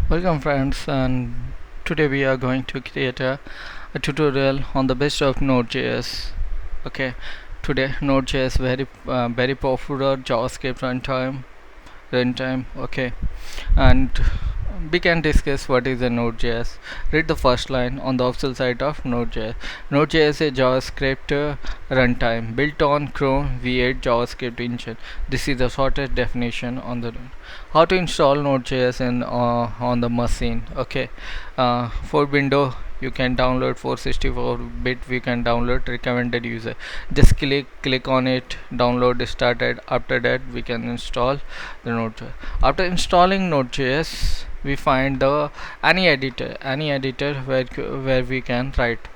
Welcome friends, and today we are going to create a tutorial on the best of Node.js. Okay, today Node.js very popular JavaScript runtime. Okay, and we can discuss what is a Node.js. Read the first line on the official site of Node.js. Node.js is a JavaScript runtime built on Chrome V8 JavaScript engine. This is the shortest definition on the how to install Node.js on the machine. Okay, for Windows you can download 464-bit. We can download recommended user. Just click on it, download started. After that we can install the Node.js. After installing Node.js, we find the any editor where we can write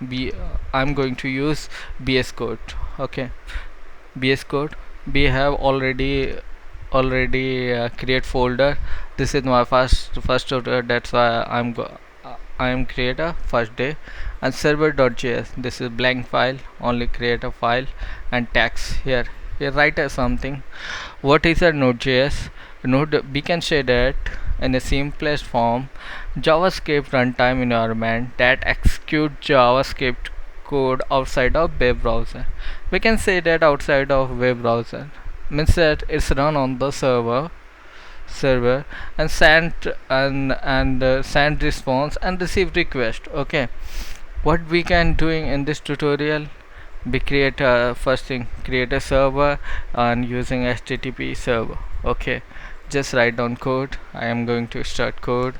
I'm going to use BS Code. Okay, BS Code. We have already create folder. This is my first tutorial. That's why I am create a first day. And server.js, this is blank file, only create a file. And tags here write something. What is a Node.js? Node, we can say that in a simplest form, JavaScript runtime environment that execute JavaScript code outside of web browser. We can say that outside of web browser means that it's run on the server and send response and receive request. Okay, what we can doing in this tutorial, we create a first thing, create a server and using HTTP server. Okay, just write down code. I am going to start code.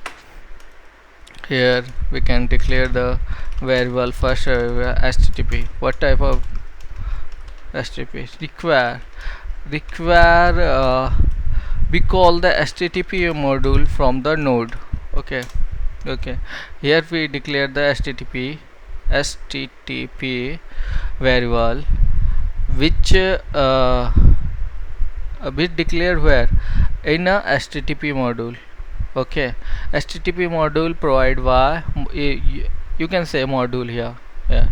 Here we can declare the variable first HTTP. What type of HTTP require we call the HTTP module from the node. Okay, here we declare the HTTP variable which we declare where in a HTTP module. Okay, HTTP module provide by you can say module here. Yeah,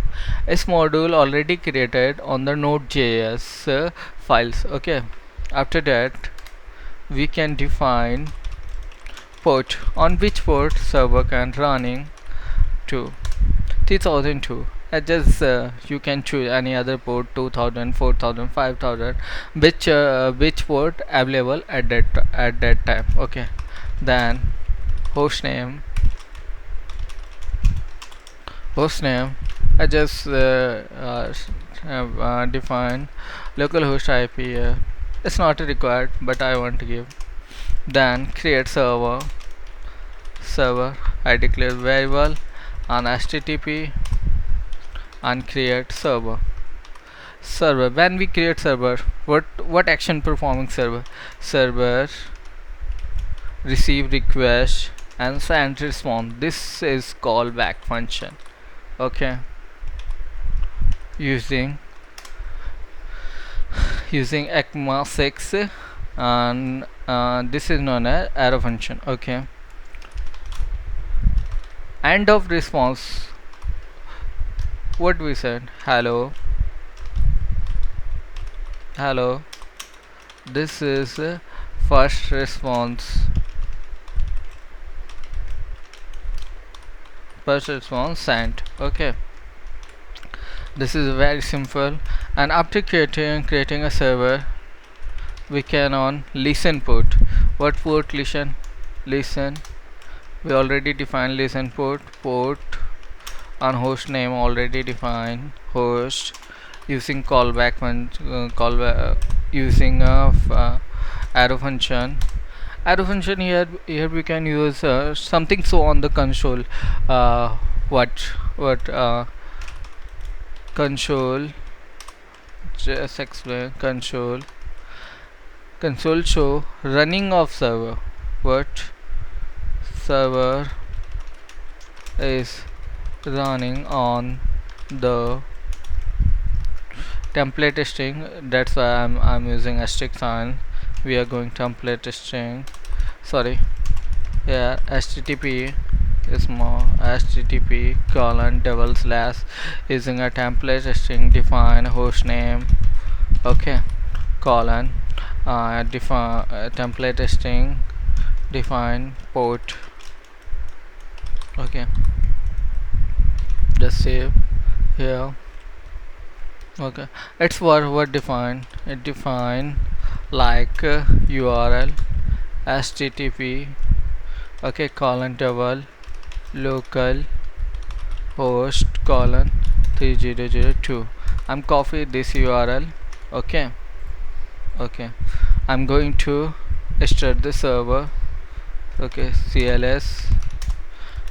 this module already created on the Node.js files. Okay, after that we can define port, on which port server can running to 3002. Just you can choose any other port, 2000, 4000, 5000, which port available at that time. Okay, then hostname I just define localhost IP. It's not required, but I want to give. Then create server. I declare variable on HTTP and create server. When we create server, what action performing server receive request and send response. This is callback function. Okay, using ECMA6 and this is known as arrow function. Okay, end of response, what we said, hello. This is first response sent. Okay, this is very simple. And after creating a server, we can on listen port. What port? Listen. We already defined listen port. And host name already defined host. Using callback using arrow function. Here we can use something so on the console. What console, just explain. Console show running of server. What server is running on the template string. That's why I'm using asterisk sign. We are going template string. Sorry, yeah, HTTP is more HTTP :/ using a template string define host name. Okay, colon define template string define port Okay, just save here. Okay, it's what define it define like URL http, okay, colon double local host colon 3002. I'm copy this URL. Okay, okay, I'm going to start the server. Okay, CLS.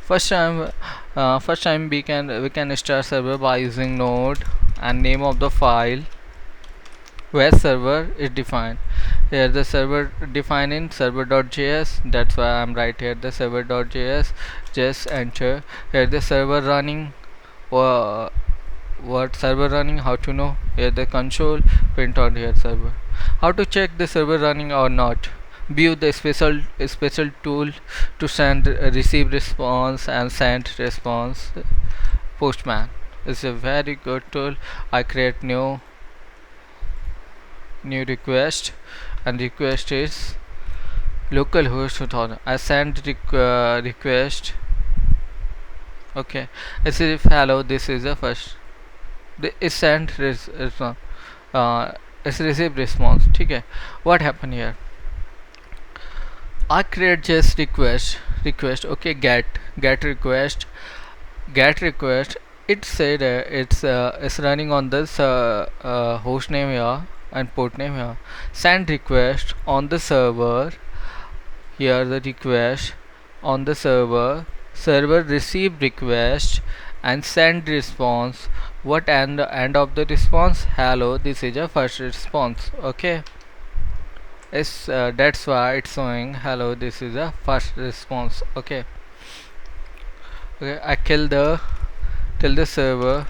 First time we can start server by using node and name of the file where server is defined. Here the server defined in server.js. That's why I'm right here the server.js. Just enter here the server running. uh, what server running, how to know, here the console print on here server. How to check the server running or not? View the special tool to send receive response and send response. Postman is a very good tool. I create new request, and request is localhost 2000. I send request. Okay, as if hello, this is the first. Is sent response. It's received response. ठीक what happened here? I create just request. Okay, get request. It said it's running on this host name here and port name here. Send request on the server. Here the request on the server receive request and send response. What end of the response? Hello, this is a first response. Okay, it's that's why it's showing hello, this is a first response. Okay, okay, I kill the server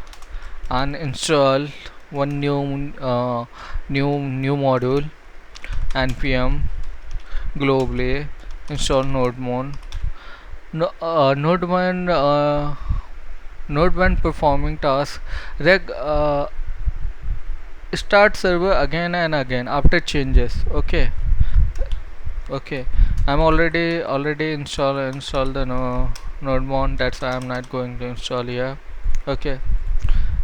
and install one new module npm globally install node1. No, node1 performing task reg start server again and again after changes. Okay, okay, I'm already install the node1. That's why I'm not going to install here. Okay,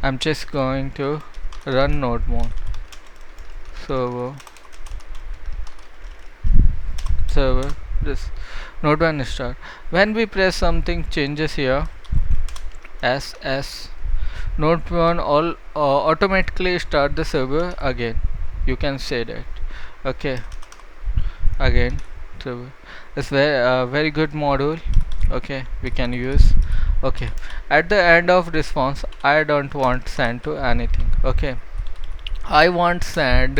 I'm just going to run node1 server this node1 start. When we press something changes here ss node1 all automatically start the server again. You can say that. Okay, again server. It's very good module. Okay, we can use. Okay, at the end of response I don't want send to anything. Okay, I want send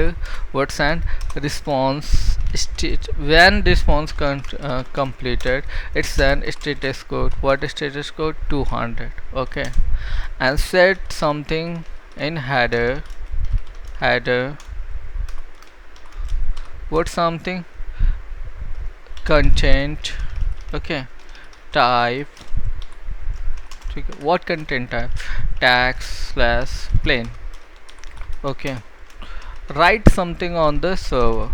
what send response state. When response completed, it's send status code. What status code? 200. Okay, and set something in header what something content. Okay, type. What content type? Tags slash plain. Okay, write something on the server.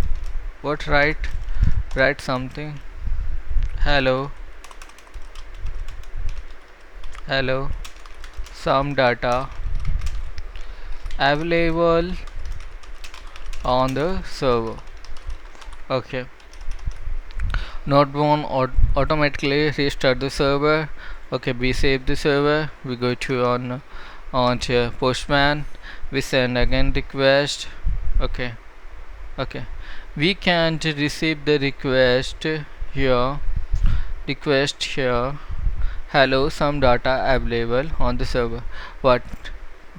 What write something hello some data available on the server. Okay, node1 automatically restart the server. Okay, we save the server. We go to on to postman. We send again request. Okay, okay, we can receive the request here. Hello, some data available on the server. But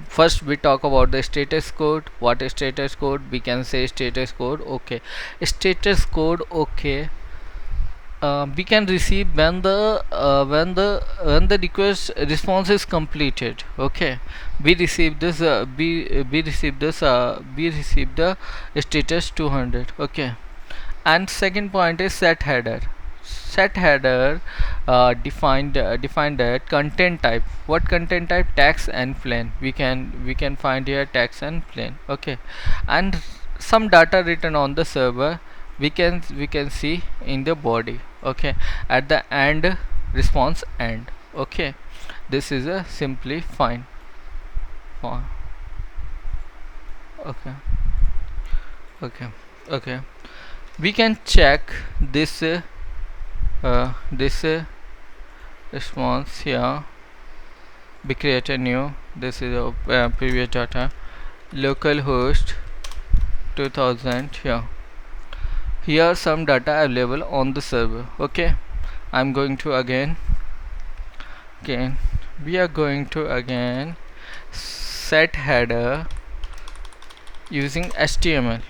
first we talk about the status code. What is status code? We can say status code. Okay, status code. Okay, we can receive when the request response is completed. Okay, we receive this we receive the status 200. Okay, and second point is set header defined that content type. What content type? Text and plain. We can find here text and plain. Okay, and some data written on the server we can see in the body. Okay, at the end response end. Okay, this is a simply fine. Fine. Okay, okay, okay. We can check this response here. We create a new. This is a previous data. Localhost 2000 here. Here are some data available on the server. Okay, I'm going to again. We are going to again set header using HTML.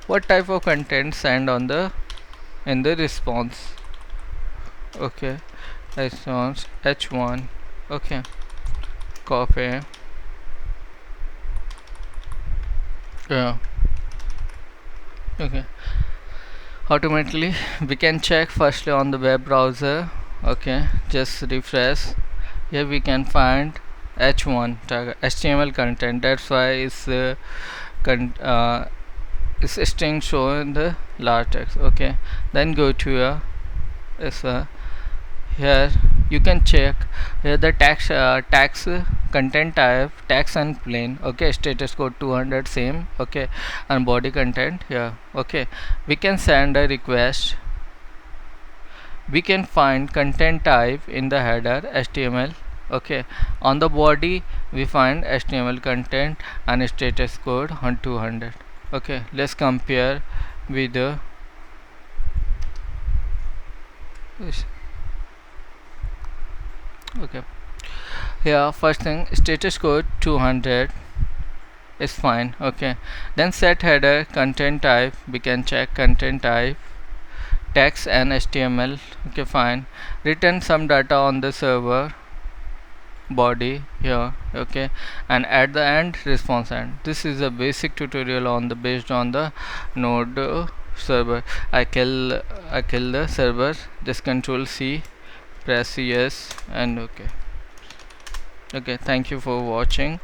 What type of content send on the in the response? Okay, response h1. Okay, copy. Yeah. Okay, automatically we can check firstly on the web browser. Okay, just refresh. Here we can find h1 tag HTML content. That's why it's string show in the large text. Okay, then go to here you can check here the tax content type tax and plain. Okay, status code 200 same. Okay, and body content here. Okay, we can send a request. We can find content type in the header HTML. Okay, on the body we find HTML content and status code on 200. Okay, let's compare with the okay. Here first thing status code 200 is fine. Okay, then set header content type. We can check content type text and HTML. Okay, fine. Return some data on the server body here. Okay, and at the end response end. This is a basic tutorial on the based on the node server. I kill the server. Just control C, press yes, and okay. Okay, thank you for watching.